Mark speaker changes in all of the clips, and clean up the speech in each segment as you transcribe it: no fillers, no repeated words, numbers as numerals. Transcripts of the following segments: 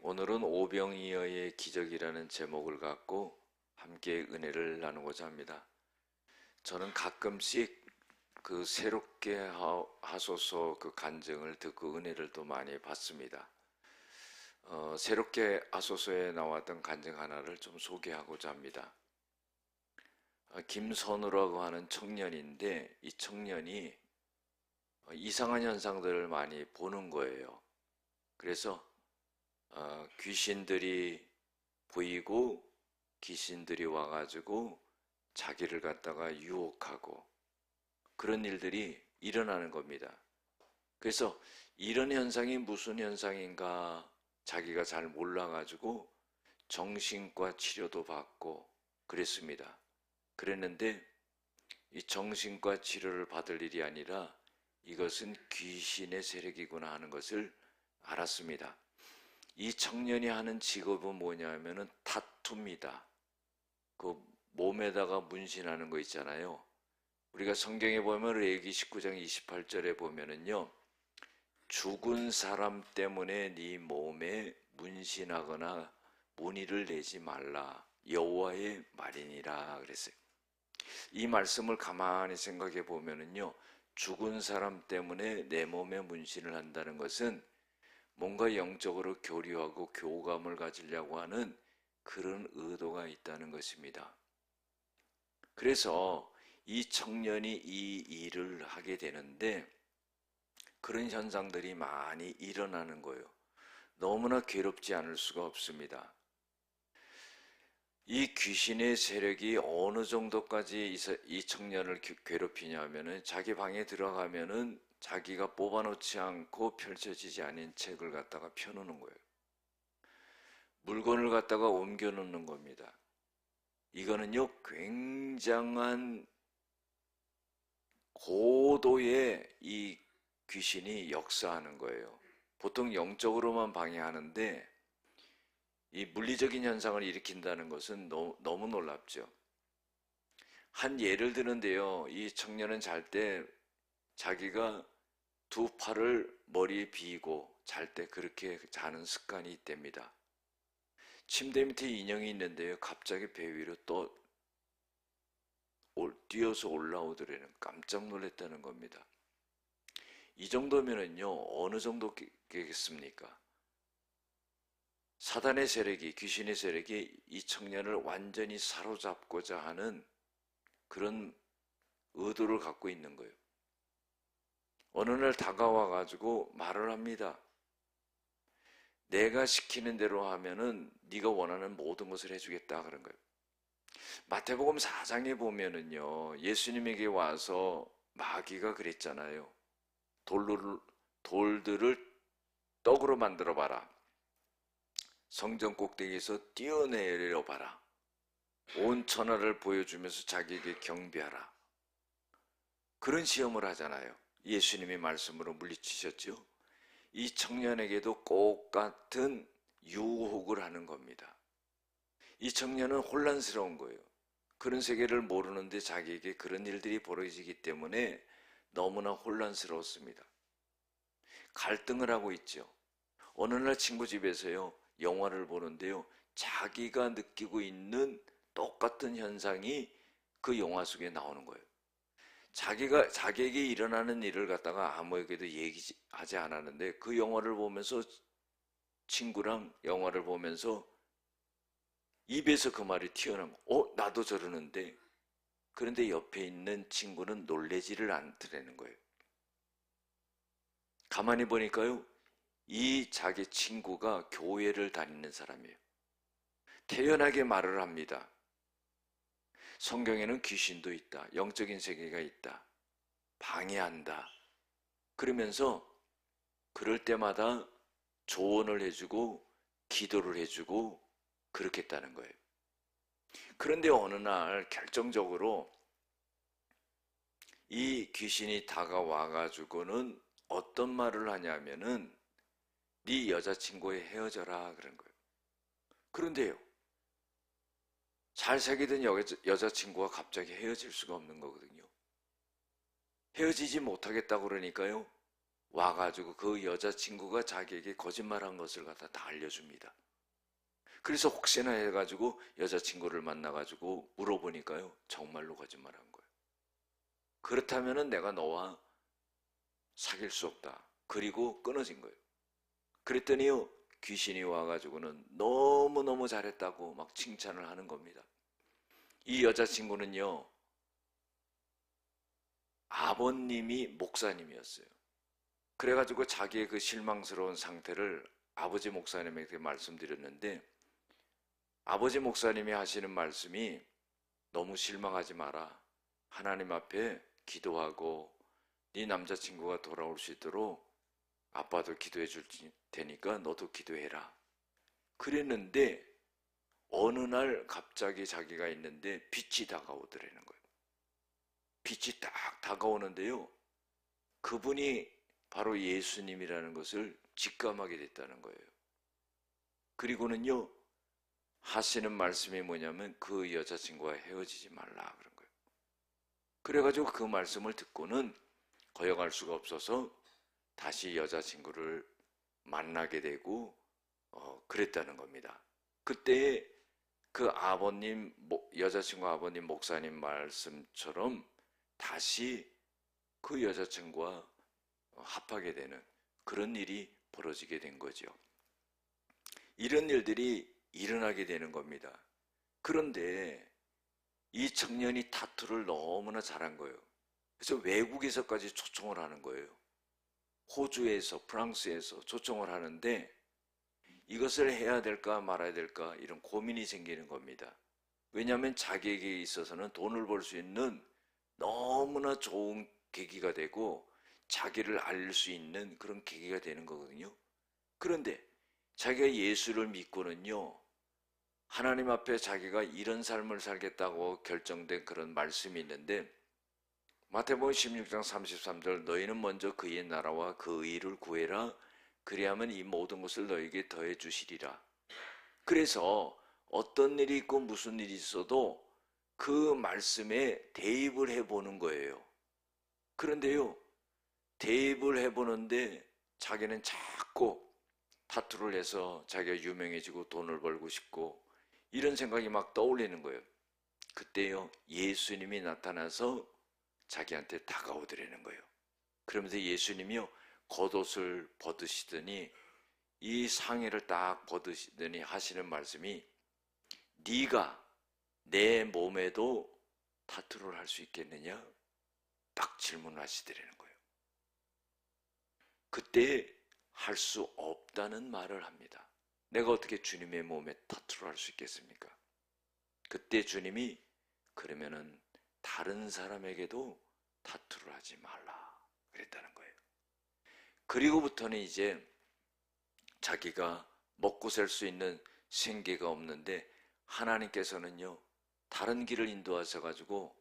Speaker 1: 오늘은 오병이어의 기적이라는 제목을 갖고 함께 은혜를 나누고자 합니다. 저는 가끔씩 그 새롭게 하소서 그 간증을 듣고 은혜를 또 많이 받습니다. 새롭게 하소서에 나왔던 간증 하나를 좀 소개하고자 합니다. 김선우라고 하는 청년인데 이 청년이 이상한 현상들을 많이 보는 거예요. 그래서 귀신들이 보이고 귀신들이 와가지고 자기를 갖다가 유혹하고 그런 일들이 일어나는 겁니다. 그래서 이런 현상이 무슨 현상인가 자기가 잘 몰라가지고 정신과 치료도 받고 그랬습니다. 그랬는데 이 정신과 치료를 받을 일이 아니라 이것은 귀신의 세력이구나 하는 것을 알았습니다. 이 청년이 하는 직업은 뭐냐면은 타투입니다. 그 몸에다가 문신하는 거 있잖아요. 우리가 성경에 보면 레위기 19장 28절에 보면은요, 죽은 사람 때문에 네 몸에 문신하거나 무늬를 내지 말라, 여호와의 말이니라 그랬어요. 이 말씀을 가만히 생각해 보면은요, 죽은 사람 때문에 내 몸에 문신을 한다는 것은 뭔가 영적으로 교류하고 교감을 가지려고 하는 그런 의도가 있다는 것입니다. 그래서 이 청년이 이 일을 하게 되는데 그런 현상들이 많이 일어나는 거예요. 너무나 괴롭지 않을 수가 없습니다. 이 귀신의 세력이 어느 정도까지 이 청년을 괴롭히냐면은 자기 방에 들어가면은 자기가 뽑아놓지 않고 펼쳐지지 않은 책을 갖다가 펴놓는 거예요. 물건을 갖다가 옮겨놓는 겁니다. 이거는요, 굉장한 고도의 이 귀신이 역사하는 거예요. 보통 영적으로만 방해하는데 이 물리적인 현상을 일으킨다는 것은 너무 놀랍죠. 한 예를 드는데요, 이 청년은 잘 때 자기가 두 팔을 머리에 비고 잘 때 그렇게 자는 습관이 있답니다. 침대 밑에 인형이 있는데요, 갑자기 배 위로 또 뛰어서 올라오더래는 깜짝 놀랐다는 겁니다. 이 정도면은요, 어느 정도겠습니까? 사단의 세력이, 귀신의 세력이 이 청년을 완전히 사로잡고자 하는 그런 의도를 갖고 있는 거예요. 어느 날 다가와 가지고 말을 합니다. 내가 시키는 대로 하면은 네가 원하는 모든 것을 해주겠다 그런 거예요. 마태복음 4장에 보면은요, 예수님에게 와서 마귀가 그랬잖아요. 돌들을 떡으로 만들어 봐라. 성전 꼭대기에서 뛰어내려 봐라. 온 천하를 보여주면서 자기에게 경배하라. 그런 시험을 하잖아요. 예수님의 말씀으로 물리치셨죠. 이 청년에게도 똑같은 유혹을 하는 겁니다. 이 청년은 혼란스러운 거예요. 그런 세계를 모르는데 자기에게 그런 일들이 벌어지기 때문에 너무나 혼란스러웠습니다. 갈등을 하고 있죠. 어느 날 친구 집에서요, 영화를 보는데요, 자기가 느끼고 있는 똑같은 현상이 그 영화 속에 나오는 거예요. 자기에게 일어나는 일을 갖다가 아무에게도 얘기하지 않았는데 그 영화를 보면서 친구랑 영화를 보면서 입에서 그 말이 튀어나온 거. 나도 저러는데. 그런데 옆에 있는 친구는 놀래지를 않더라는 거예요. 가만히 보니까요, 이 자기 친구가 교회를 다니는 사람이에요. 태연하게 말을 합니다. 성경에는 귀신도 있다. 영적인 세계가 있다. 방해한다. 그러면서 그럴 때마다 조언을 해주고 기도를 해주고 그렇겠다는 거예요. 그런데 어느 날 결정적으로 이 귀신이 다가와 가지고는 어떤 말을 하냐면은 네 여자친구와 헤어져라 그런 거예요. 그런데요, 잘 사귀던 여자친구와 갑자기 헤어질 수가 없는 거거든요. 헤어지지 못하겠다고 그러니까요, 와가지고 그 여자친구가 자기에게 거짓말한 것을 갖다 다 알려줍니다. 그래서 혹시나 해가지고 여자친구를 만나가지고 물어보니까요, 정말로 거짓말한 거예요. 그렇다면은 내가 너와 사귈 수 없다. 그리고 끊어진 거예요. 그랬더니요, 귀신이 와가지고는 너무너무 잘했다고 막 칭찬을 하는 겁니다. 이 여자친구는요, 아버님이 목사님이었어요. 그래가지고 자기의 그 실망스러운 상태를 아버지 목사님에게 말씀드렸는데, 아버지 목사님이 하시는 말씀이 너무 실망하지 마라. 하나님 앞에 기도하고 네 남자친구가 돌아올 수 있도록 아빠도 기도해 줄 테니까 너도 기도해라. 그랬는데 어느 날 갑자기 자기가 있는데 빛이 다가오더라는 거예요. 빛이 딱 다가오는데요, 그분이 바로 예수님이라는 것을 직감하게 됐다는 거예요. 그리고는요, 하시는 말씀이 뭐냐면 그 여자친구와 헤어지지 말라 그런 거예요. 그래가지고 그 말씀을 듣고는 거역할 수가 없어서 다시 여자친구를 만나게 되고 그랬다는 겁니다. 그때 그 아버님, 여자친구 아버님 목사님 말씀처럼 다시 그 여자친구와 합하게 되는 그런 일이 벌어지게 된 거죠. 이런 일들이 일어나게 되는 겁니다. 그런데 이 청년이 타투를 너무나 잘한 거예요. 그래서 외국에서까지 초청을 하는 거예요. 호주에서, 프랑스에서 초청을 하는데 이것을 해야 될까 말아야 될까 이런 고민이 생기는 겁니다. 왜냐하면 자기에게 있어서는 돈을 벌 수 있는 너무나 좋은 계기가 되고 자기를 알릴 수 있는 그런 계기가 되는 거거든요. 그런데 자기가 예수를 믿고는요, 하나님 앞에 자기가 이런 삶을 살겠다고 결정된 그런 말씀이 있는데, 마태복음 16장 33절, 너희는 먼저 그의 나라와 그 의를 구해라. 그리하면 이 모든 것을 너에게 더해 주시리라. 그래서 어떤 일이 있고 무슨 일이 있어도 그 말씀에 대입을 해보는 거예요. 그런데요, 대입을 해보는데 자기는 자꾸 타투를 해서 자기가 유명해지고 돈을 벌고 싶고 이런 생각이 막 떠올리는 거예요. 그때요, 예수님이 나타나서 자기한테 다가오더라는 거예요. 그러면서 예수님이요, 겉옷을 벗으시더니 이 상의를 딱 벗으시더니 하시는 말씀이, 네가 내 몸에도 타투를 할 수 있겠느냐? 딱 질문하시더라는 거예요. 그때 할 수 없다는 말을 합니다. 내가 어떻게 주님의 몸에 타투를 할 수 있겠습니까? 그때 주님이 그러면은 다른 사람에게도 타투를 하지 말라 그랬다는 거예요. 그리고부터는 이제 자기가 먹고 살 수 있는 생계가 없는데 하나님께서는요, 다른 길을 인도하셔가지고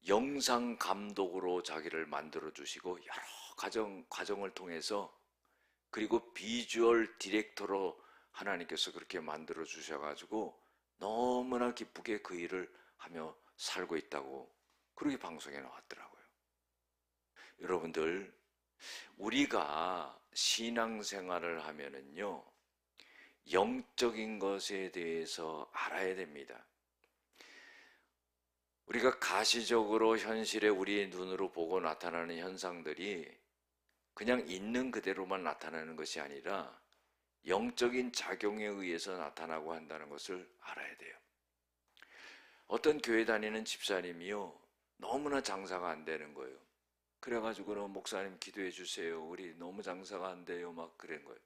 Speaker 1: 영상 감독으로 자기를 만들어 주시고 여러 과정을 통해서, 그리고 비주얼 디렉터로 하나님께서 그렇게 만들어 주셔가지고 너무나 기쁘게 그 일을 하며 살고 있다고 그렇게 방송에 나왔더라고요. 여러분들, 우리가 신앙생활을 하면은요, 영적인 것에 대해서 알아야 됩니다. 우리가 가시적으로 현실에 우리의 눈으로 보고 나타나는 현상들이 그냥 있는 그대로만 나타나는 것이 아니라 영적인 작용에 의해서 나타나고 한다는 것을 알아야 돼요. 어떤 교회 다니는 집사님이요, 너무나 장사가 안 되는 거예요. 그래가지고는 목사님 기도해 주세요. 우리 너무 장사가 안 돼요. 막 그런 거예요.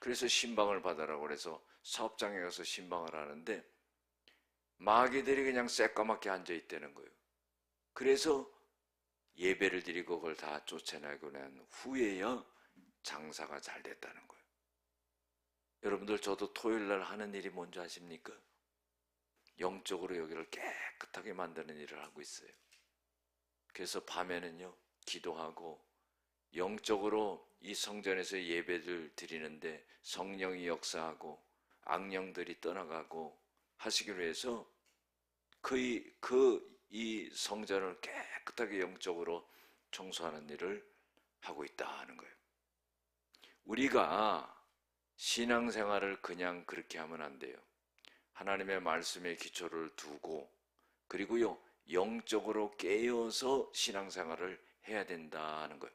Speaker 1: 그래서 신방을 받으라고 그래서 사업장에 가서 신방을 하는데 마귀들이 그냥 새까맣게 앉아 있다는 거예요. 그래서 예배를 드리고 그걸 다 쫓아내고 난 후에야 장사가 잘 됐다는 거예요. 여러분들, 저도 토요일날 하는 일이 뭔지 아십니까? 영적으로 여기를 깨끗하게 만드는 일을 하고 있어요. 그래서 밤에는요, 기도하고 영적으로 이 성전에서 예배를 드리는데 성령이 역사하고 악령들이 떠나가고 하시기로 해서 이 성전을 깨끗하게 영적으로 청소하는 일을 하고 있다 하는 거예요. 우리가 신앙생활을 그냥 그렇게 하면 안 돼요. 하나님의 말씀에 기초를 두고, 그리고요, 영적으로 깨어서 신앙생활을 해야 된다는 거예요.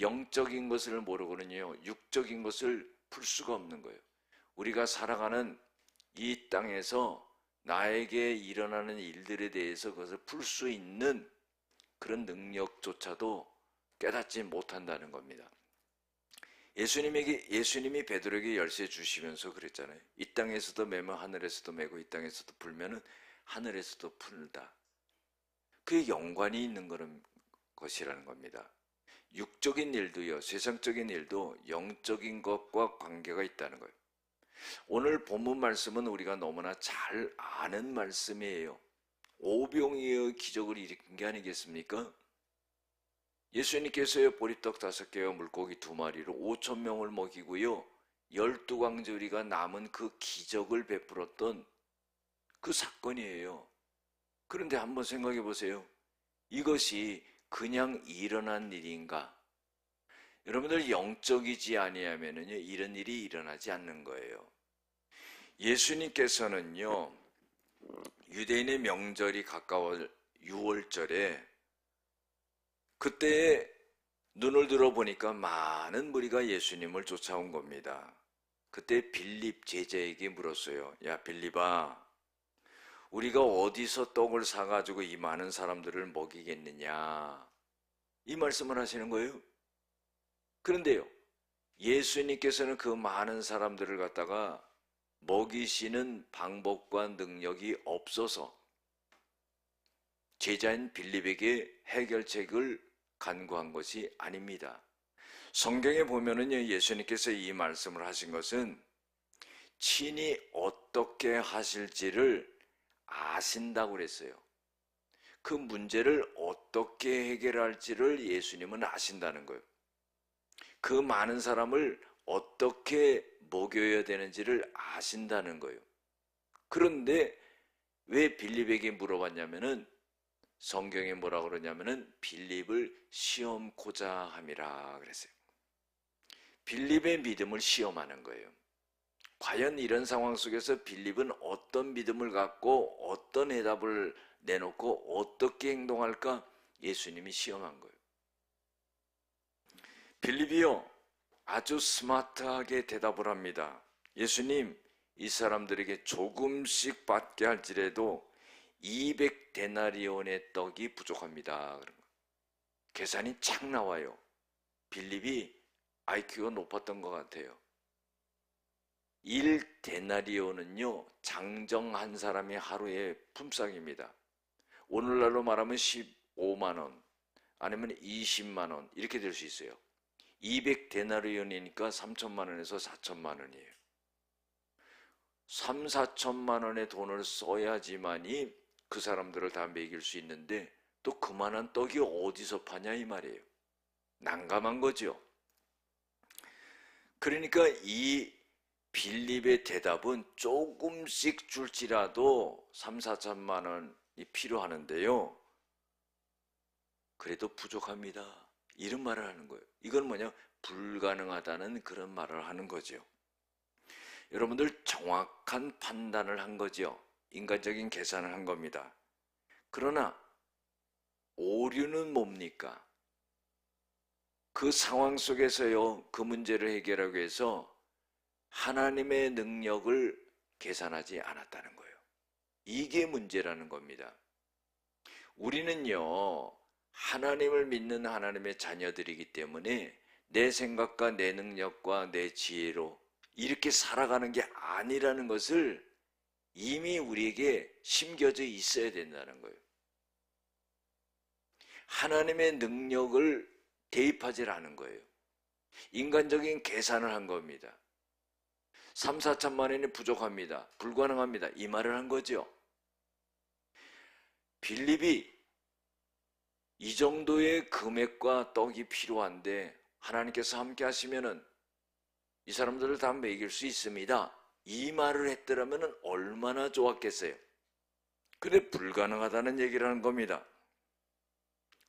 Speaker 1: 영적인 것을 모르고는요, 육적인 것을 풀 수가 없는 거예요. 우리가 살아가는 이 땅에서 나에게 일어나는 일들에 대해서 그것을 풀 수 있는 그런 능력조차도 깨닫지 못한다는 겁니다. 예수님이 베드로에게 열쇠 주시면서 그랬잖아요. 이 땅에서도 매면 하늘에서도 매고 이 땅에서도 풀면은 하늘에서도 풀다. 그게 연관이 있는 것이라는 겁니다. 육적인 일도요, 세상적인 일도 영적인 것과 관계가 있다는 거예요. 오늘 본문 말씀은 우리가 너무나 잘 아는 말씀이에요. 오병이어의 기적을 일으킨 게 아니겠습니까? 예수님께서요, 보리떡 5개와 물고기 2마리로 5,000명을 먹이고요, 12광저리가 남은 그 기적을 베풀었던 그 사건이에요. 그런데 한번 생각해 보세요. 이것이 그냥 일어난 일인가? 여러분들, 영적이지 아니하면은요, 이런 일이 일어나지 않는 거예요. 예수님께서는요, 유대인의 명절이 가까워 6월절에 그때 눈을 들어보니까 많은 무리가 예수님을 쫓아온 겁니다. 그때 빌립 제자에게 물었어요. 야, 빌립아, 우리가 어디서 떡을 사가지고 이 많은 사람들을 먹이겠느냐? 이 말씀을 하시는 거예요. 그런데요, 예수님께서는 그 많은 사람들을 갖다가 먹이시는 방법과 능력이 없어서 제자인 빌립에게 해결책을 간구한 것이 아닙니다. 성경에 보면은요, 예수님께서 이 말씀을 하신 것은 친히 어떻게 하실지를 아신다고 그랬어요. 그 문제를 어떻게 해결할지를 예수님은 아신다는 거예요. 그 많은 사람을 어떻게 먹여야 되는지를 아신다는 거예요. 그런데 왜 빌립에게 물어봤냐면은, 성경에 뭐라 그러냐면은 빌립을 시험코자 함이라 그랬어요. 빌립의 믿음을 시험하는 거예요. 과연 이런 상황 속에서 빌립은 어떤 믿음을 갖고 어떤 해답을 내놓고 어떻게 행동할까? 예수님이 시험한 거예요. 빌립이요, 아주 스마트하게 대답을 합니다. 예수님, 이 사람들에게 조금씩 받게 할지라도 200데나리온의 떡이 부족합니다. 계산이 착 나와요. 빌립이 IQ가 높았던 것 같아요. 1데나리온은요, 장정 한 사람이 하루의 품삯입니다. 오늘날로 말하면 15만 원, 아니면 20만 원 이렇게 될 수 있어요. 200데나리온이니까 3천만 원에서 4천만 원이에요. 3, 4천만 원의 돈을 써야지만이 그 사람들을 다 먹일 수 있는데, 또 그만한 떡이 어디서 파냐 이 말이에요. 난감한 거죠. 그러니까 이 빌립의 대답은 조금씩 줄지라도 3, 4천만 원이 필요하는데요, 그래도 부족합니다, 이런 말을 하는 거예요. 이건 뭐냐? 불가능하다는 그런 말을 하는 거죠. 여러분들, 정확한 판단을 한 거죠. 인간적인 계산을 한 겁니다. 그러나 오류는 뭡니까? 그 상황 속에서요, 그 문제를 해결하기 위해서 하나님의 능력을 계산하지 않았다는 거예요. 이게 문제라는 겁니다. 우리는요, 하나님을 믿는 하나님의 자녀들이기 때문에 내 생각과 내 능력과 내 지혜로 이렇게 살아가는 게 아니라는 것을 이미 우리에게 심겨져 있어야 된다는 거예요. 하나님의 능력을 대입하지 않은 거예요. 인간적인 계산을 한 겁니다. 3, 4천만 원이 부족합니다, 불가능합니다, 이 말을 한 거죠. 빌립이 이 정도의 금액과 떡이 필요한데 하나님께서 함께 하시면은 이 사람들을 다 먹일 수 있습니다, 이 말을 했더라면 얼마나 좋았겠어요. 근데 불가능하다는 얘기를 하는 겁니다.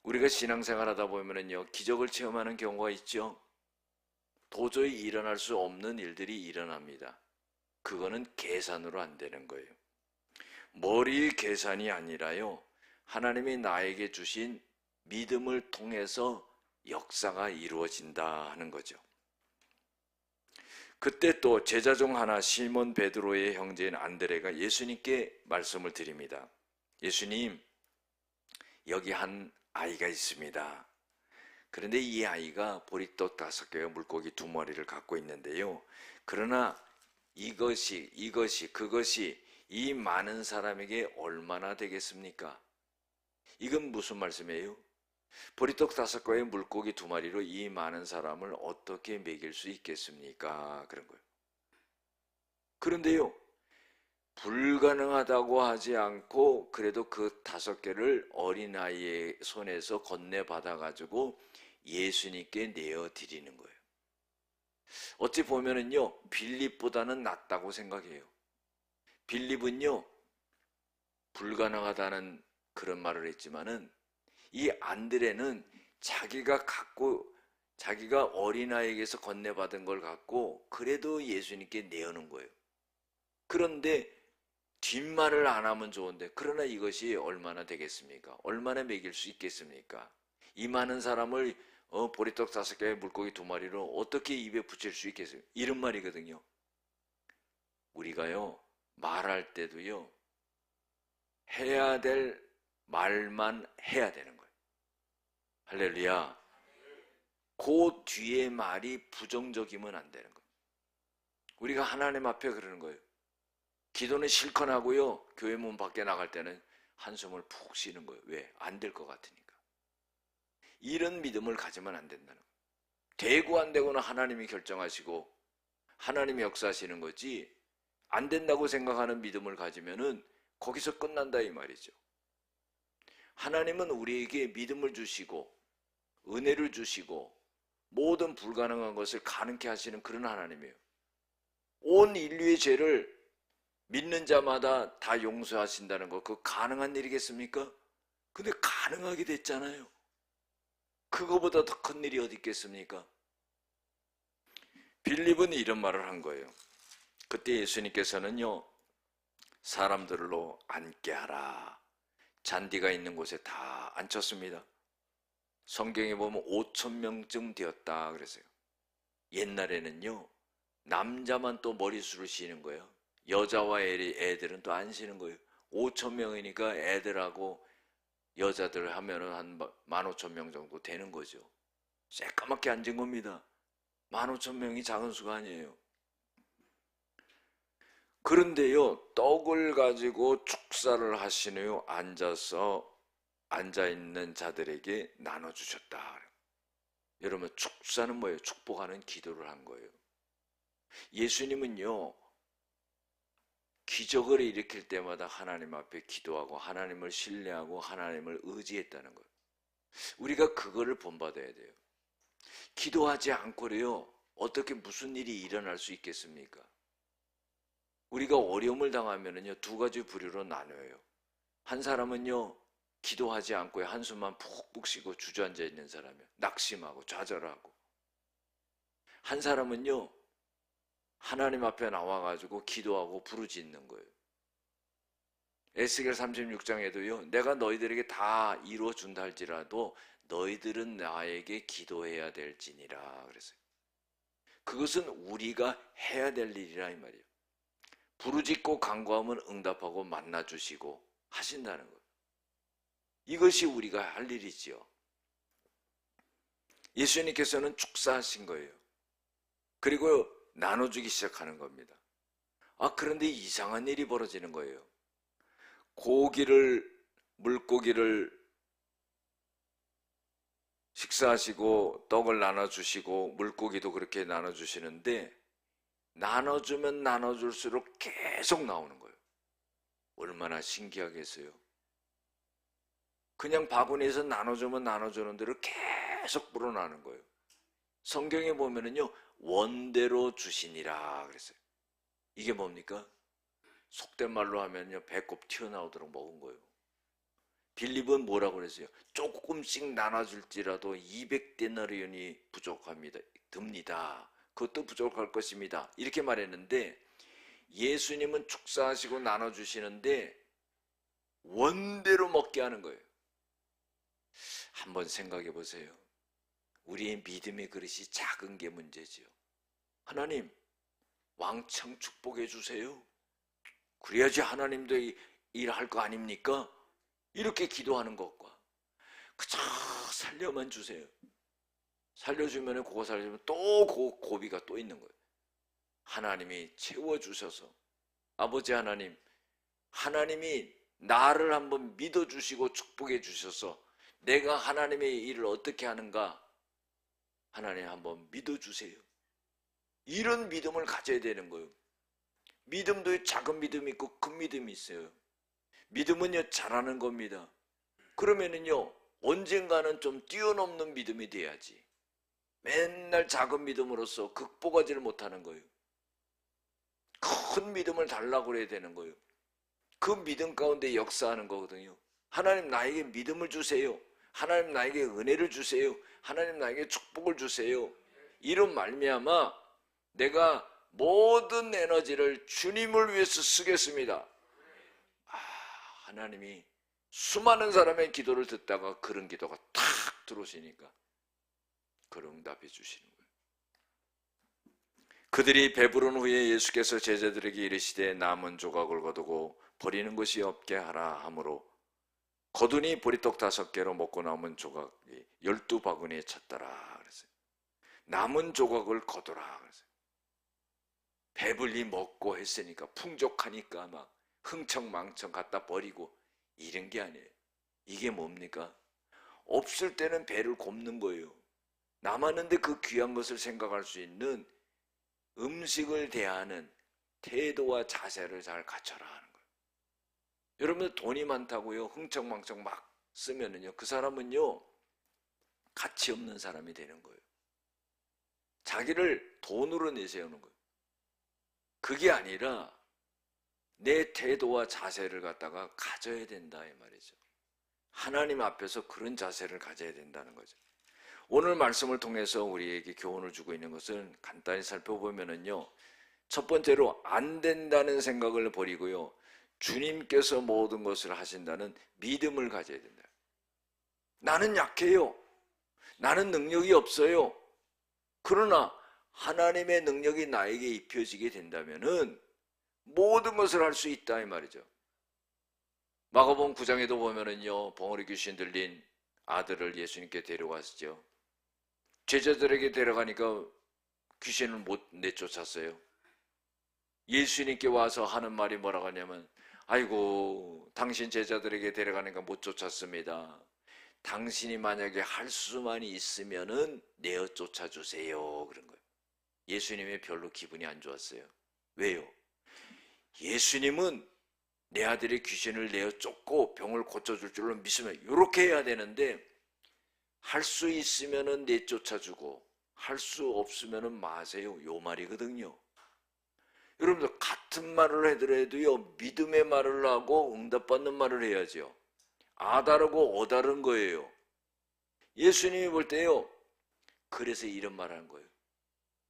Speaker 1: 우리가 신앙생활 하다 보면은요, 기적을 체험하는 경우가 있죠. 도저히 일어날 수 없는 일들이 일어납니다. 그거는 계산으로 안 되는 거예요. 머리 계산이 아니라요, 하나님이 나에게 주신 믿음을 통해서 역사가 이루어진다 하는 거죠. 그때 또 제자 중 하나 시몬 베드로의 형제인 안드레가 예수님께 말씀을 드립니다. 예수님, 여기 한 아이가 있습니다. 그런데 이 아이가 보리떡 5개와 물고기 2마리를 갖고 있는데요. 그러나 그것이 이 많은 사람에게 얼마나 되겠습니까? 이건 무슨 말씀이에요? 보리떡 5개와 물고기 2마리로 이 많은 사람을 어떻게 먹일 수 있겠습니까? 그런 거예요. 그런데요, 불가능하다고 하지 않고 그래도 그 5개를 어린아이의 손에서 건네받아가지고 예수님께 내어드리는 거예요. 어찌 보면은요, 빌립보다는 낫다고 생각해요. 빌립은요, 불가능하다는 그런 말을 했지만은 이 안드레는 자기가 어린아이에게서 건네받은 걸 갖고 그래도 예수님께 내어놓은 거예요. 그런데 뒷말을 안 하면 좋은데, 그러나 이것이 얼마나 되겠습니까? 얼마나 먹일 수 있겠습니까? 이 많은 사람을 보리떡 5개에 물고기 2마리로 어떻게 입에 붙일 수 있겠어요? 이런 말이거든요. 우리가요, 말할 때도요, 해야 될 말만 해야 되는 거예요. 할렐루야. 그 뒤에 말이 부정적이면 안 되는 거예요. 우리가 하나님 앞에 그러는 거예요. 기도는 실컷 하고요, 교회 문 밖에 나갈 때는 한숨을 푹 쉬는 거예요. 왜? 안 될 것 같으니까. 이런 믿음을 가지면 안 된다는 거예요. 되고 안 되고는 하나님이 결정하시고 하나님이 역사하시는 거지, 안 된다고 생각하는 믿음을 가지면은 거기서 끝난다 이 말이죠. 하나님은 우리에게 믿음을 주시고 은혜를 주시고 모든 불가능한 것을 가능케 하시는 그런 하나님이에요. 온 인류의 죄를 믿는 자마다 다 용서하신다는 거, 그거 가능한 일이겠습니까? 근데 가능하게 됐잖아요. 그거보다 더 큰 일이 어디 있겠습니까? 빌립은 이런 말을 한 거예요. 그때 예수님께서는요, 사람들로 앉게 하라. 잔디가 있는 곳에 다 앉혔습니다. 성경에 보면 5,000명쯤 되었다 그랬어요. 옛날에는요, 남자만 또 머리수를 쉬는 거예요. 여자와 애들은 또 안 쉬는 거예요. 5,000명이니까 애들하고 여자들 하면은 한 15,000명 정도 되는 거죠. 새까맣게 앉은 겁니다. 15,000명이 작은 수가 아니에요. 그런데요, 떡을 가지고 축사를 하신 후 앉아있는 자들에게 나눠주셨다. 여러분, 축사는 뭐예요? 축복하는 기도를 한 거예요. 예수님은요, 기적을 일으킬 때마다 하나님 앞에 기도하고 하나님을 신뢰하고 하나님을 의지했다는 거예요. 우리가 그거를 본받아야 돼요. 기도하지 않고요, 어떻게 무슨 일이 일어날 수 있겠습니까? 우리가 어려움을 당하면요, 2가지 부류로 나눠요. 한 사람은요, 기도하지 않고 한숨만 푹푹 쉬고 주저앉아 있는 사람이에요. 낙심하고 좌절하고. 한 사람은요, 하나님 앞에 나와가지고 기도하고 부르짖는 거예요. 에스겔 36장에도요, 내가 너희들에게 다 이루어준다 할지라도 너희들은 나에게 기도해야 될지니라 그랬어요. 그것은 우리가 해야 될 일이라 이 말이에요. 부르짖고 간구하면 응답하고 만나주시고 하신다는 거예요. 이것이 우리가 할 일이지요. 예수님께서는 축사하신 거예요. 그리고 나눠주기 시작하는 겁니다. 그런데 이상한 일이 벌어지는 거예요. 물고기를 식사하시고 떡을 나눠주시고 물고기도 그렇게 나눠주시는데, 나눠주면 나눠줄수록 계속 나오는 거예요. 얼마나 신기하겠어요. 그냥 바구니에서 나눠주면 나눠주는 대로 계속 불어나는 거예요. 성경에 보면은요, 원대로 주시니라 그랬어요. 이게 뭡니까? 속된 말로 하면요, 배꼽 튀어나오도록 먹은 거예요. 빌립은 뭐라고 그랬어요? 조금씩 나눠줄지라도 200데나리온이 부족합니다. 듭니다. 그것도 부족할 것입니다. 이렇게 말했는데 예수님은 축사하시고 나눠주시는데 원대로 먹게 하는 거예요. 한번 생각해 보세요. 우리의 믿음의 그릇이 작은 게 문제지요. 하나님, 왕창 축복해 주세요. 그래야지 하나님도 일할 거 아닙니까? 이렇게 기도하는 것과 그저 살려만 주세요. 살려주면 그거 살려주면 또 고비가 또 있는 거예요. 하나님이 채워주셔서 아버지 하나님, 하나님이 나를 한번 믿어주시고 축복해 주셔서 내가 하나님의 일을 어떻게 하는가 하나님 한번 믿어주세요. 이런 믿음을 가져야 되는 거예요. 믿음도 작은 믿음이 있고 큰 믿음이 있어요. 믿음은요 잘하는 겁니다. 그러면은요 언젠가는 좀 뛰어넘는 믿음이 돼야지. 맨날 작은 믿음으로서 극복하지를 못하는 거예요. 큰 믿음을 달라고 그래야 되는 거예요. 그 믿음 가운데 역사하는 거거든요. 하나님 나에게 믿음을 주세요. 하나님 나에게 은혜를 주세요. 하나님 나에게 축복을 주세요. 이런 말미암아 내가 모든 에너지를 주님을 위해서 쓰겠습니다. 하나님이 수많은 사람의 기도를 듣다가 그런 기도가 탁 들어오시니까 그런 응답해 주시는 거예요. 그들이 배부른 후에 예수께서 제자들에게 이르시되 남은 조각을 거두고 버리는 것이 없게 하라 하므로 거두니 보리떡 5개로 먹고 남은 조각이 12바구니에 찼더라 그랬어요. 남은 조각을 거두라 그랬어요. 배불리 먹고 했으니까 풍족하니까 막 흥청망청 갖다 버리고 이런 게 아니에요. 이게 뭡니까? 없을 때는 배를 곱는 거예요. 남았는데 그 귀한 것을 생각할 수 있는 음식을 대하는 태도와 자세를 잘 갖춰라 하는 거예요. 여러분 돈이 많다고요 흥청망청 막 쓰면은요 그 사람은요 가치 없는 사람이 되는 거예요. 자기를 돈으로 내세우는 거예요. 그게 아니라 내 태도와 자세를 갖다가 가져야 된다 이 말이죠. 하나님 앞에서 그런 자세를 가져야 된다는 거죠. 오늘 말씀을 통해서 우리에게 교훈을 주고 있는 것은 간단히 살펴보면은요. 첫 번째로 안 된다는 생각을 버리고요. 주님께서 모든 것을 하신다는 믿음을 가져야 된다. 나는 약해요. 나는 능력이 없어요. 그러나 하나님의 능력이 나에게 입혀지게 된다면은 모든 것을 할 수 있다 이 말이죠. 마가복음 9장에도 보면은요. 벙어리 귀신 들린 아들을 예수님께 데려왔죠. 제자들에게 데려가니까 귀신을 못 내쫓았어요. 예수님께 와서 하는 말이 뭐라고 하냐면 아이고 당신 제자들에게 데려가니까 못 쫓았습니다. 당신이 만약에 할 수만 있으면은 내어 쫓아주세요 그런 거예요. 예수님이 별로 기분이 안 좋았어요. 왜요? 예수님은 내 아들의 귀신을 내어 쫓고 병을 고쳐줄 줄로 믿으면 이렇게 해야 되는데 할 수 있으면은 내쫓아주고 할 수 없으면은 마세요 요 말이거든요. 여러분들 같은 말을 해더라도요 믿음의 말을 하고 응답받는 말을 해야죠. 아다르고 어다른 거예요. 예수님이 볼 때요 그래서 이런 말 하는 거예요.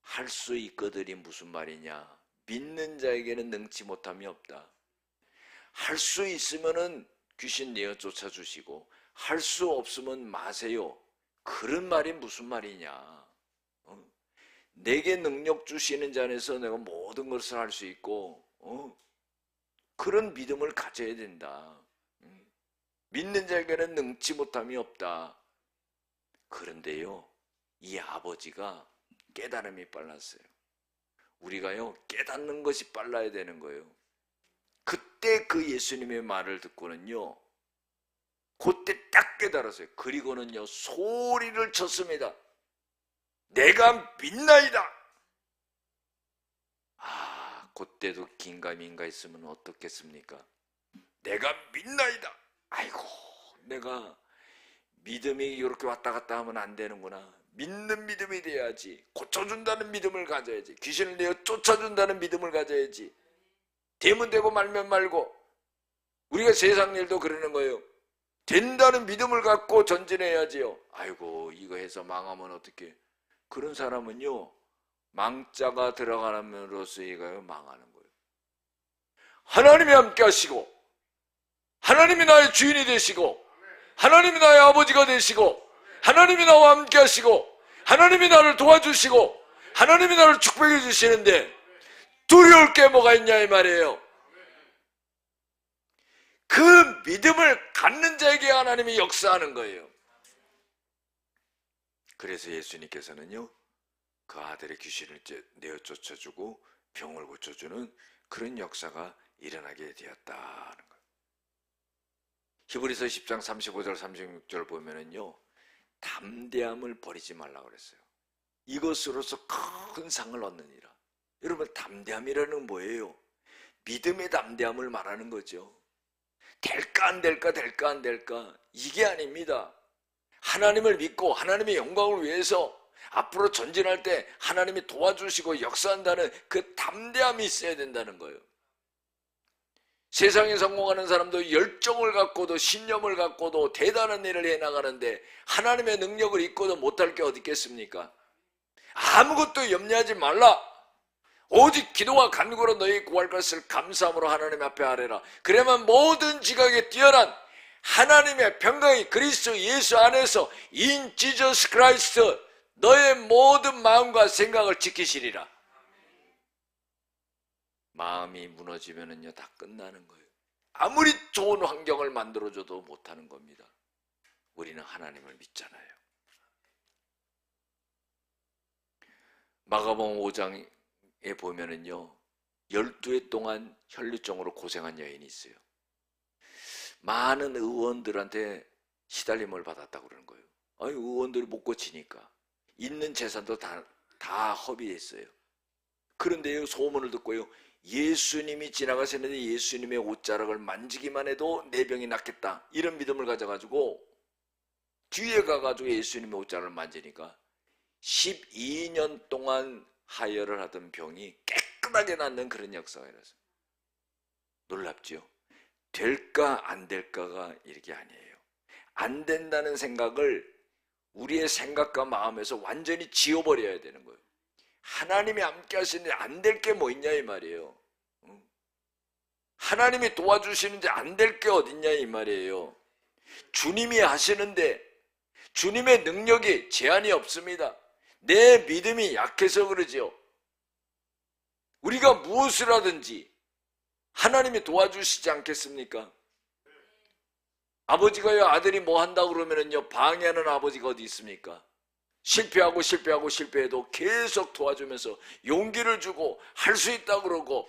Speaker 1: 할 수 있거든이 무슨 말이냐. 믿는 자에게는 능치 못함이 없다. 할 수 있으면은 귀신 내어 쫓아주시고 할 수 없으면 마세요. 그런 말이 무슨 말이냐. 내게 능력 주시는 자 안에서 내가 모든 것을 할 수 있고 그런 믿음을 가져야 된다. 믿는 자에게는 능치 못함이 없다. 그런데요 이 아버지가 깨달음이 빨랐어요. 우리가요 깨닫는 것이 빨라야 되는 거예요. 그때 그 예수님의 말을 듣고는요 그때 딱 깨달았어요. 그리고는요 소리를 쳤습니다. 내가 믿나이다. 그때도 긴가민가 있으면 어떻겠습니까? 내가 믿나이다. 아이고 내가 믿음이 이렇게 왔다 갔다 하면 안 되는구나. 믿는 믿음이 돼야지. 고쳐준다는 믿음을 가져야지. 귀신을 내어 쫓아준다는 믿음을 가져야지. 되면 되고 말면 말고. 우리가 세상 일도 그러는 거예요. 된다는 믿음을 갖고 전진해야지요. 아이고 이거 해서 망하면 어떡해. 그런 사람은요 망자가 들어가면으로써 얘가 망하는 거예요. 하나님이 함께 하시고 하나님이 나의 주인이 되시고 하나님이 나의 아버지가 되시고 하나님이 나와 함께 하시고 하나님이 나를 도와주시고 하나님이 나를 축복해 주시는데 두려울 게 뭐가 있냐 이 말이에요. 그 믿음을 갖는 자에게 하나님이 역사하는 거예요. 그래서 예수님께서는요 그 아들의 귀신을 내어 쫓아주고 병을 고쳐주는 그런 역사가 일어나게 되었다는 거예요. 히브리서 10장 35절 36절 보면은요 담대함을 버리지 말라고 그랬어요. 이것으로서 큰 상을 얻느니라. 여러분 담대함이라는 건 뭐예요? 믿음의 담대함을 말하는 거죠. 될까 안 될까 될까 안 될까 이게 아닙니다. 하나님을 믿고 하나님의 영광을 위해서 앞으로 전진할 때 하나님이 도와주시고 역사한다는 그 담대함이 있어야 된다는 거예요. 세상에 성공하는 사람도 열정을 갖고도 신념을 갖고도 대단한 일을 해나가는데 하나님의 능력을 잊고도 못할 게 어디 있겠습니까? 아무것도 염려하지 말라. 오직 기도와 간구로 너희 구할 것을 감사함으로 하나님 앞에 아뢰라. 그러면 모든 지각에 뛰어난 하나님의 평강이 그리스도 예수 안에서 in Jesus Christ 너의 모든 마음과 생각을 지키시리라. 마음이 무너지면은요 다 끝나는 거예요. 아무리 좋은 환경을 만들어줘도 못하는 겁니다. 우리는 하나님을 믿잖아요. 마가복음 5장에 보면은요 12해 동안 혈류증으로 고생한 여인이 있어요. 많은 의원들한테 시달림을 받았다고 그러는 거예요. 아니 의원들이 못 고치니까 있는 재산도 다 허비했어요. 그런데요 소문을 듣고요 예수님이 지나가셨는데 예수님의 옷자락을 만지기만 해도 내 병이 낫겠다 이런 믿음을 가져가지고 뒤에 가가지고 예수님의 옷자락을 만지니까 12년 동안 하혈을 하던 병이 깨끗하게 낫는 그런 역사가 일어났어요. 놀랍죠? 될까 안 될까가 이렇게 아니에요. 안 된다는 생각을 우리의 생각과 마음에서 완전히 지워버려야 되는 거예요. 하나님이 함께 하시는데 안 될 게 뭐 있냐 이 말이에요. 하나님이 도와주시는데 안 될 게 어딨냐 이 말이에요. 주님이 하시는데 주님의 능력이 제한이 없습니다. 내 믿음이 약해서 그러죠. 우리가 무엇을 하든지 하나님이 도와주시지 않겠습니까? 아버지가요 아들이 뭐 한다고 그러면은요 방해하는 아버지가 어디 있습니까? 실패하고 실패해도 계속 도와주면서 용기를 주고 할 수 있다고 그러고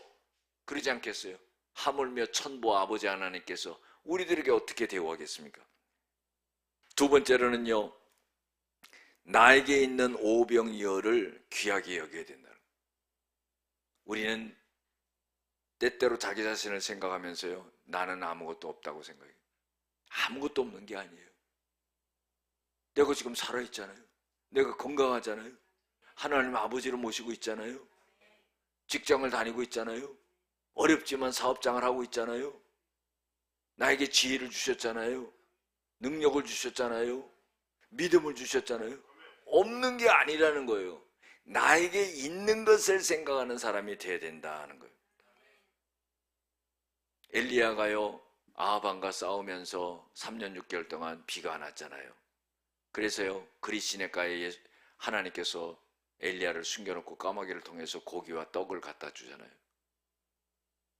Speaker 1: 그러지 않겠어요? 하물며 천부 아버지 하나님께서 우리들에게 어떻게 대우하겠습니까? 두 번째로는요 나에게 있는 오병이어를 귀하게 여겨야 된다는 거예요. 우리는 때때로 자기 자신을 생각하면서요 나는 아무것도 없다고 생각해요. 아무것도 없는 게 아니에요. 내가 지금 살아있잖아요. 내가 건강하잖아요. 하나님 아버지를 모시고 있잖아요. 직장을 다니고 있잖아요. 어렵지만 사업장을 하고 있잖아요. 나에게 지혜를 주셨잖아요. 능력을 주셨잖아요. 믿음을 주셨잖아요. 없는 게 아니라는 거예요. 나에게 있는 것을 생각하는 사람이 돼야 된다는 거예요. 엘리야가요 아합왕과 싸우면서 3년 6개월 동안 비가 안 왔잖아요. 그래서요 그리시네가에 하나님께서 엘리야를 숨겨놓고 까마귀를 통해서 고기와 떡을 갖다 주잖아요.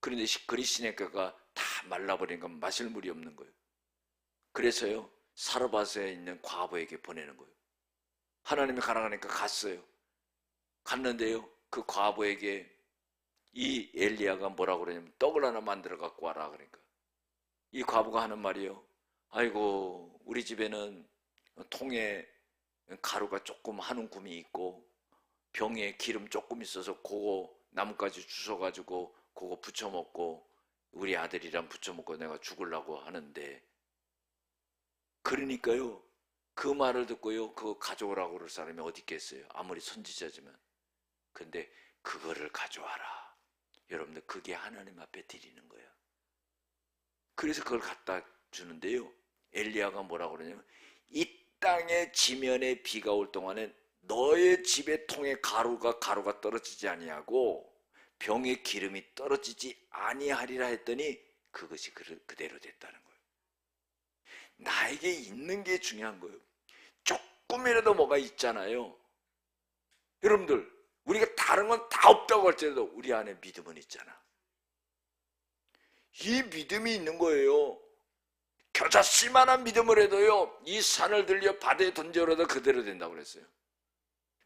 Speaker 1: 그런데 그리시네가가 다 말라버린 건 마실 물이 없는 거예요. 그래서요 사르밧에 있는 과부에게 보내는 거예요. 하나님이 가라 하니까 갔어요. 갔는데요 그 과부에게 이 엘리야가 뭐라고 그러냐면 떡을 하나 만들어 갖고 와라. 그러니까 이 과부가 하는 말이요 아이고 우리 집에는 통에 가루가 조금 한 움큼이 있고 병에 기름 조금 있어서 그거 나뭇가지 주워가지고 그거 부쳐 먹고 우리 아들이랑 부쳐 먹고 내가 죽으려고 하는데 그러니까요 그 말을 듣고요 그거 가져오라고 그럴 사람이 어디 있겠어요. 아무리 선지자지만. 근데 그거를 가져와라. 여러분들 그게 하나님 앞에 드리는 거예요. 그래서 그걸 갖다 주는데요 엘리야가 뭐라고 그러냐면 이 땅의 지면에 비가 올 동안에 너의 집의 통에 가루가 떨어지지 아니하고 병에 기름이 떨어지지 아니하리라 했더니 그것이 그대로 됐다는 거예요. 나에게 있는 게 중요한 거예요. 조금이라도 뭐가 있잖아요. 여러분들, 우리가 다른 건 다 없다고 할지라도 우리 안에 믿음은 있잖아. 이 믿음이 있는 거예요. 겨자씨만한 믿음을 해도요, 이 산을 들려 바다에 던져라도 그대로 된다고 그랬어요.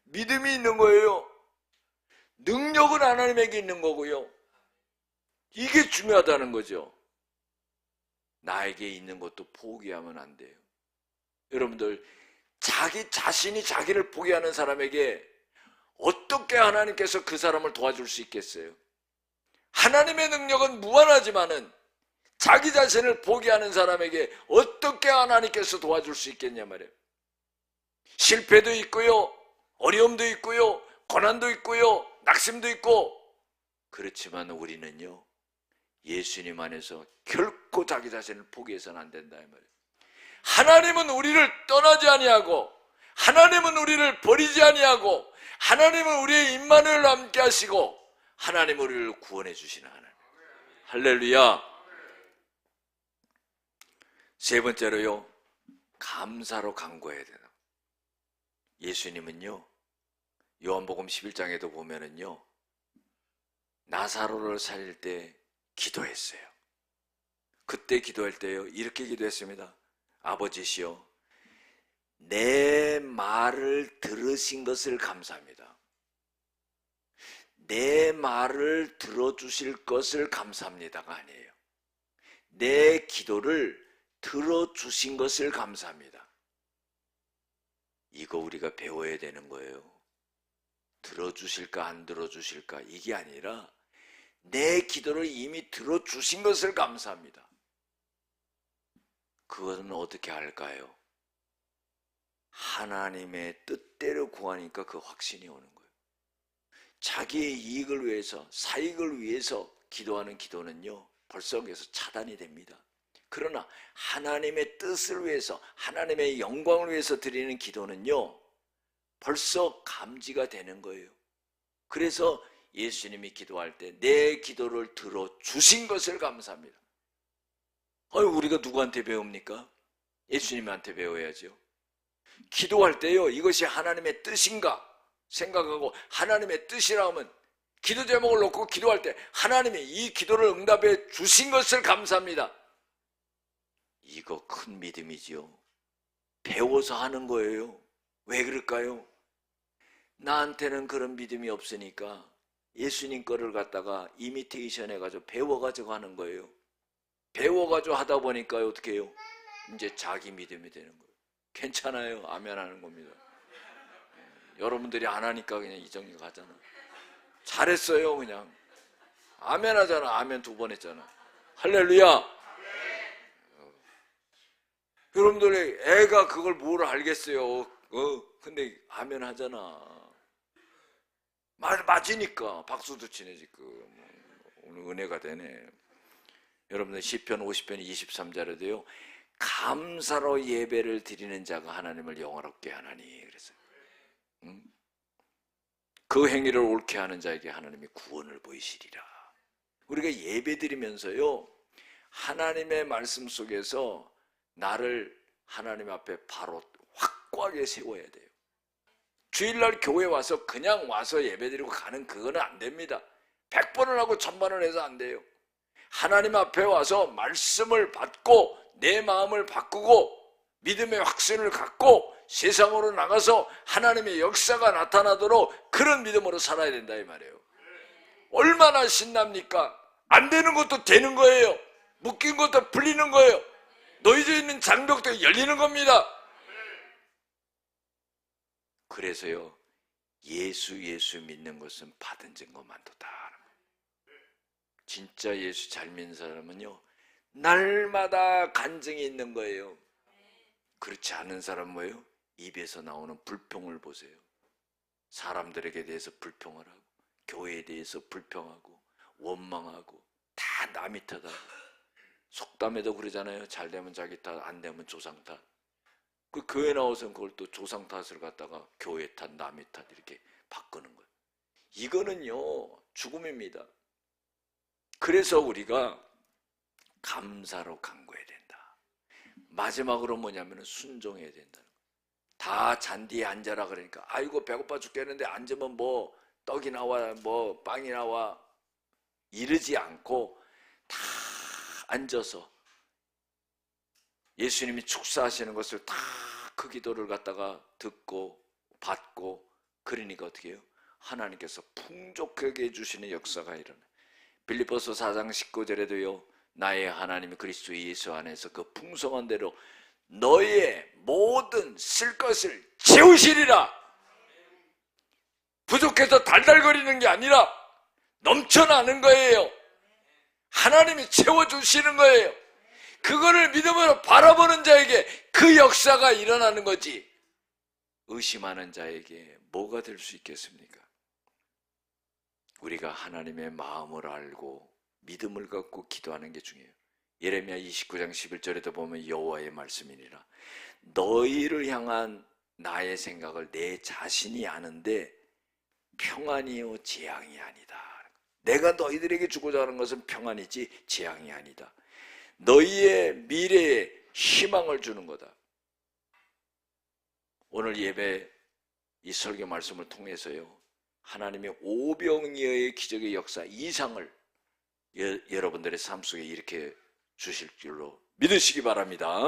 Speaker 1: 믿음이 있는 거예요. 능력은 하나님에게 있는 거고요. 이게 중요하다는 거죠. 나에게 있는 것도 포기하면 안 돼요. 여러분들, 자기 자신이 자기를 포기하는 사람에게 어떻게 하나님께서 그 사람을 도와줄 수 있겠어요? 하나님의 능력은 무한하지만은 자기 자신을 포기하는 사람에게 어떻게 하나님께서 도와줄 수 있겠냐 말이에요. 실패도 있고요, 어려움도 있고요, 고난도 있고요, 낙심도 있고. 그렇지만 우리는요, 예수님 안에서 결코 자기 자신을 포기해서는 안 된다 이 말이에요. 하나님은 우리를 떠나지 아니하고, 하나님은 우리를 버리지 아니하고, 하나님은 우리의 임마누엘과 함께 하시고, 하나님은 우리를 구원해 주시는 하나님. 할렐루야. 세 번째로요, 감사로 간구해야 된다. 예수님은요, 요한복음 11장에도 보면은요, 나사로를 살릴 때 기도했어요. 그때 기도할 때요, 이렇게 기도했습니다. 아버지시여, 내 말을 들으신 것을 감사합니다. 내 말을 들어주실 것을 감사합니다가 아니에요. 내 기도를 들어주신 것을 감사합니다. 이거 우리가 배워야 되는 거예요. 들어주실까 안 들어주실까 이게 아니라 내 기도를 이미 들어주신 것을 감사합니다. 그것은 어떻게 할까요? 하나님의 뜻대로 구하니까 그 확신이 오는 거예요. 자기의 이익을 위해서, 사익을 위해서 기도하는 기도는요, 벌써 여기서 차단이 됩니다. 그러나 하나님의 뜻을 위해서, 하나님의 영광을 위해서 드리는 기도는요, 벌써 감지가 되는 거예요. 그래서 예수님이 기도할 때 내 기도를 들어주신 것을 감사합니다. 우리가 누구한테 배웁니까? 예수님한테 배워야죠. 기도할 때요, 이것이 하나님의 뜻인가 생각하고, 하나님의 뜻이라 하면 기도 제목을 놓고 기도할 때 하나님이 이 기도를 응답해 주신 것을 감사합니다. 이거 큰 믿음이지요. 배워서 하는 거예요. 왜 그럴까요? 나한테는 그런 믿음이 없으니까 예수님 거를 갖다가 이미테이션 해가지고 배워가지고 하는 거예요. 배워가지고 하다 보니까 어떻게 해요? 이제 자기 믿음이 되는 거예요. 괜찮아요. 아멘 하는 겁니다. 여러분들이 안 하니까 그냥 이정이 가잖아. 잘했어요. 그냥 아멘 하잖아. 아멘 2번 했잖아. 할렐루야. 여러분들이 애가 그걸 뭘 알겠어요. 근데 아멘 하잖아. 맞으니까 박수도 치네 지금. 오늘 은혜가 되네. 여러분들 시편 50편 23절에도요, 감사로 예배를 드리는 자가 하나님을 영화롭게 하나니 그랬어요. 그 행위를 옳게 하는 자에게 하나님이 구원을 보이시리라. 우리가 예배 드리면서요, 하나님의 말씀 속에서 나를 하나님 앞에 바로 확고하게 세워야 돼요. 주일날 교회 와서 그냥 와서 예배드리고 가는 그거는 안 됩니다. 100번을 하고 1000번을 해서 안 돼요. 하나님 앞에 와서 말씀을 받고 내 마음을 바꾸고 믿음의 확신을 갖고 세상으로 나가서 하나님의 역사가 나타나도록 그런 믿음으로 살아야 된다 이 말이에요. 얼마나 신납니까? 안 되는 것도 되는 거예요. 묶인 것도 풀리는 거예요. 놓여져 있는 장벽도 열리는 겁니다. 그래서요, 예수 믿는 것은 받은 증거만도다. 진짜 예수 잘 믿는 사람은요, 날마다 간증이 있는 거예요. 그렇지 않은 사람은 뭐예요? 입에서 나오는 불평을 보세요. 사람들에게 대해서 불평을 하고, 교회에 대해서 불평하고, 원망하고, 다 남이 탓하고, 속담에도 그러잖아요. 잘 되면 자기 탓, 안 되면 조상 탓. 그 교회 나와서 그걸 또 조상 탓을 갖다가 교회 탓, 남의 탓 이렇게 바꾸는 거예요. 이거는요, 죽음입니다. 그래서 우리가 감사로 간구해야 된다. 마지막으로 뭐냐면 순종해야 된다는 거예요. 다 잔디에 앉아라 그러니까 아이고 배고파 죽겠는데 앉으면 뭐 떡이 나와 뭐 빵이 나와 이러지 않고 다 앉아서 예수님이 축사하시는 것을 다 그 기도를 갖다가 듣고 받고 그러니까 어떻게 해요? 하나님께서 풍족하게 해주시는 역사가 일어나요. 빌립보서 4장 19절에도요. 나의 하나님이 그리스도 예수 안에서 그 풍성한 대로 너의 모든 쓸 것을 채우시리라. 부족해서 달달거리는 게 아니라 넘쳐나는 거예요. 하나님이 채워주시는 거예요. 그거를 믿음으로 바라보는 자에게 그 역사가 일어나는 거지. 의심하는 자에게 뭐가 될 수 있겠습니까? 우리가 하나님의 마음을 알고 믿음을 갖고 기도하는 게 중요해요. 예레미야 29장 11절에도 보면 여호와의 말씀이니라. 너희를 향한 나의 생각을 내 자신이 아는데 평안이요 재앙이 아니다. 내가 너희들에게 주고자 하는 것은 평안이지 재앙이 아니다. 너희의 미래에 희망을 주는 거다. 오늘 예배 이 설교 말씀을 통해서요. 하나님의 오병이어의 기적의 역사 이상을 여러분들의 삶 속에 이렇게 주실 줄로 믿으시기 바랍니다.